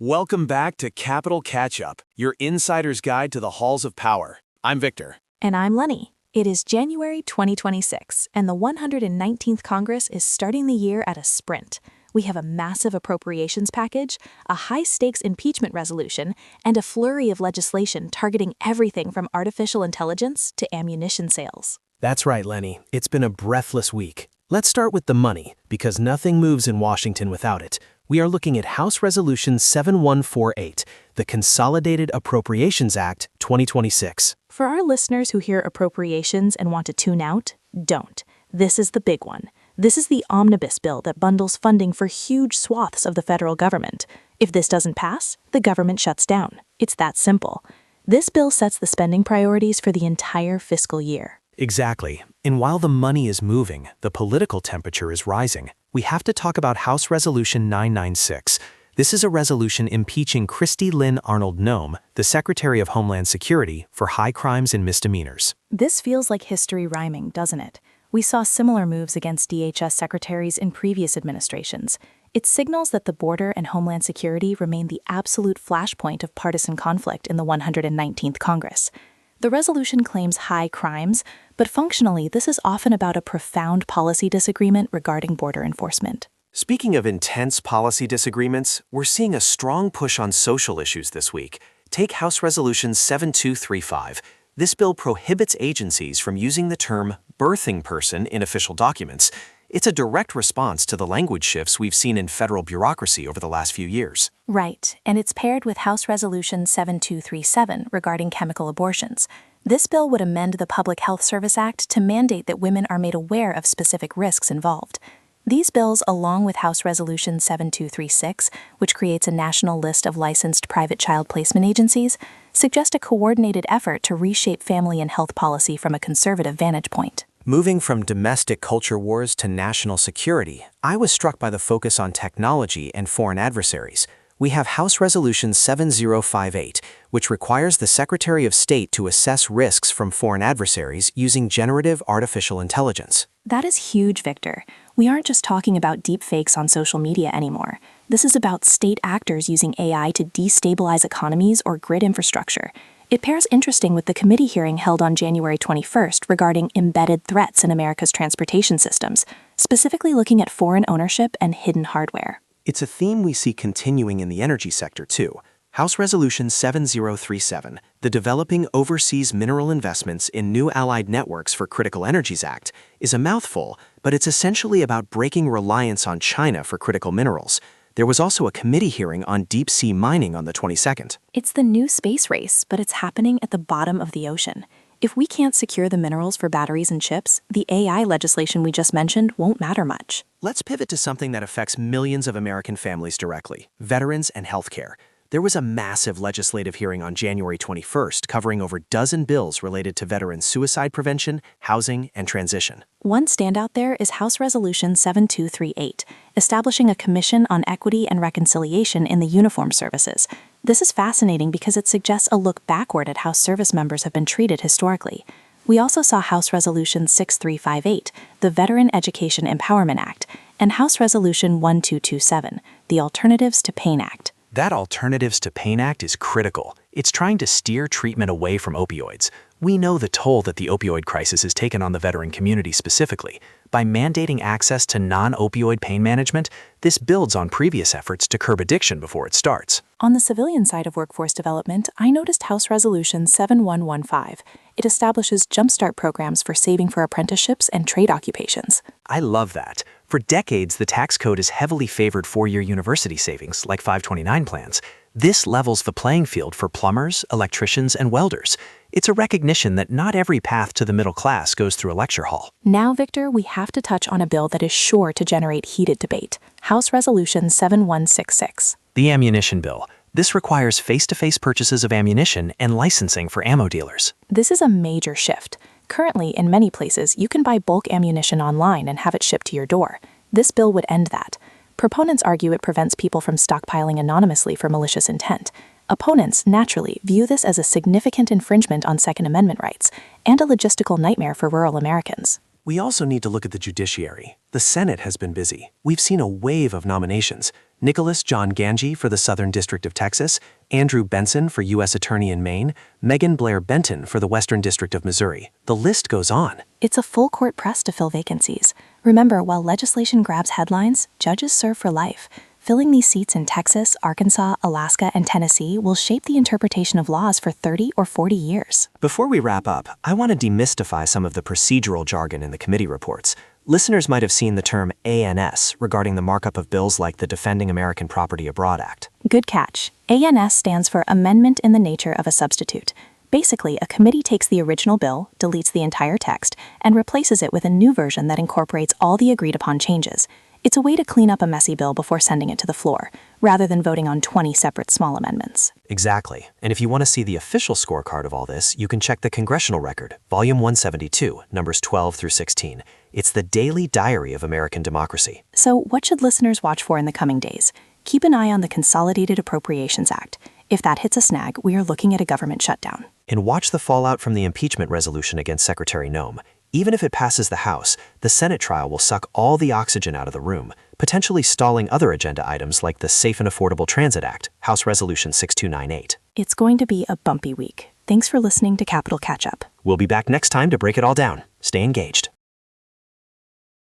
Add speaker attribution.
Speaker 1: Welcome back to Capital Catch-Up, your insider's guide to the halls of power. I'm Victor.
Speaker 2: And I'm Lenny. It is January 2026, and the 119th Congress is starting the year at a sprint. We have a massive appropriations package, a high-stakes impeachment resolution, and a flurry of legislation targeting everything from artificial intelligence to ammunition sales.
Speaker 3: That's right, Lenny. It's been a breathless week. Let's start with the money, because nothing moves in Washington without it. We are looking at House Resolution 7148, the Consolidated Appropriations Act 2026.
Speaker 2: For our listeners who hear appropriations and want to tune out, don't. This is the big one. This is the omnibus bill that bundles funding for huge swaths of the federal government. If this doesn't pass, the government shuts down. It's that simple. This bill sets the spending priorities for the entire fiscal year.
Speaker 3: Exactly. And while the money is moving, the political temperature is rising. We have to talk about House Resolution 996. This is a resolution impeaching Kristi, Lynn, Arnold, Noem, the Secretary of Homeland Security, for high crimes and misdemeanors.
Speaker 2: This feels like history rhyming, doesn't it? We saw similar moves against DHS secretaries in previous administrations. It signals that the border and Homeland Security remain the absolute flashpoint of partisan conflict in the 119th Congress. The resolution claims high crimes, but functionally this is often about a profound policy disagreement regarding border enforcement.
Speaker 1: Speaking of intense policy disagreements, we're seeing a strong push on social issues this week. Take House Resolution 7235. This bill prohibits agencies from using the term birthing person in official documents. It's a direct response to the language shifts we've seen in federal bureaucracy over the last few years.
Speaker 2: Right, and it's paired with House Resolution 7237 regarding chemical abortions. This bill would amend the Public Health Service Act to mandate that women are made aware of specific risks involved. These bills, along with House Resolution 7236, which creates a national list of licensed private child placement agencies, suggest a coordinated effort to reshape family and health policy from a conservative vantage point.
Speaker 3: Moving from domestic culture wars to national security, I was struck by the focus on technology and foreign adversaries. We have House Resolution 7058, which requires the Secretary of State to assess risks from foreign adversaries using generative artificial intelligence.
Speaker 2: That is huge, Victor. We aren't just talking about deepfakes on social media anymore. This is about state actors using AI to destabilize economies or grid infrastructure. It pairs interesting with the committee hearing held on January 21st regarding embedded threats in America's transportation systems, specifically looking at foreign ownership and hidden hardware.
Speaker 3: It's a theme we see continuing in the energy sector, too. House Resolution 7037, the Developing Overseas Mineral Investments in New Allied Networks for Critical Energies Act, is a mouthful, but it's essentially about breaking reliance on China for critical minerals. There was also a committee hearing on deep-sea mining on the 22nd.
Speaker 2: It's the new space race, but it's happening at the bottom of the ocean. If we can't secure the minerals for batteries and chips, the AI legislation we just mentioned won't matter much.
Speaker 3: Let's pivot to something that affects millions of American families directly: veterans and healthcare. There was a massive legislative hearing on January 21st covering over a dozen bills related to veterans' suicide prevention, housing, and transition.
Speaker 2: One standout there is House Resolution 7238, establishing a Commission on Equity and Reconciliation in the Uniformed Services. This is fascinating because it suggests a look backward at how service members have been treated historically. We also saw House Resolution 6358, the Veteran Education Empowerment Act, and House Resolution 1227, the Alternatives to Pain Act.
Speaker 3: That Alternatives to Pain Act is critical. It's trying to steer treatment away from opioids. We know the toll that the opioid crisis has taken on the veteran community specifically. By mandating access to non-opioid pain management, this builds on previous efforts to curb addiction before it starts.
Speaker 2: On the civilian side of workforce development, I noticed House Resolution 7115. It establishes jumpstart programs for saving for apprenticeships and trade occupations.
Speaker 3: I love that. For decades, the tax code has heavily favored four-year university savings, like 529 plans. This levels the playing field for plumbers, electricians, and welders. It's a recognition that not every path to the middle class goes through a lecture hall.
Speaker 2: Now, Victor, we have to touch on a bill that is sure to generate heated debate: House Resolution 7166.
Speaker 3: The ammunition bill. This requires face-to-face purchases of ammunition and licensing for ammo dealers.
Speaker 2: This is a major shift. Currently, in many places, you can buy bulk ammunition online and have it shipped to your door. This bill would end that. Proponents argue it prevents people from stockpiling anonymously for malicious intent. Opponents, naturally, view this as a significant infringement on Second Amendment rights and a logistical nightmare for rural Americans.
Speaker 3: We also need to look at the judiciary. The Senate has been busy. We've seen a wave of nominations.
Speaker 1: Nicholas John Ganji for the Southern District of Texas, Andrew Benson for U.S. Attorney in Maine, Megan Blair Benton for the Western District of Missouri. The list goes on.
Speaker 2: It's a full court press to fill vacancies. Remember, while legislation grabs headlines, judges serve for life. Filling these seats in Texas, Arkansas, Alaska, and Tennessee will shape the interpretation of laws for 30 or 40 years.
Speaker 3: Before we wrap up, I want to demystify some of the procedural jargon in the committee reports. Listeners might have seen the term ANS regarding the markup of bills like the Defending American Property Abroad Act.
Speaker 2: Good catch. ANS stands for Amendment in the Nature of a Substitute. Basically, a committee takes the original bill, deletes the entire text, and replaces it with a new version that incorporates all the agreed-upon changes. It's a way to clean up a messy bill before sending it to the floor, rather than voting on 20 separate small amendments.
Speaker 3: Exactly. And if you want to see the official scorecard of all this, you can check the Congressional Record, Volume 172, numbers 12 through 16. It's the daily diary of American democracy.
Speaker 2: So what should listeners watch for in the coming days? Keep an eye on the Consolidated Appropriations Act. If that hits a snag, we are looking at a government shutdown.
Speaker 3: And watch the fallout from the Impeachment Resolution against Secretary Noem. Even if it passes the House, the Senate trial will suck all the oxygen out of the room, potentially stalling other agenda items like the Safe and Affordable Transit Act, House Resolution 6298.
Speaker 2: It's going to be a bumpy week. Thanks for listening to Capital Catch-Up.
Speaker 3: We'll be back next time to break it all down. Stay engaged.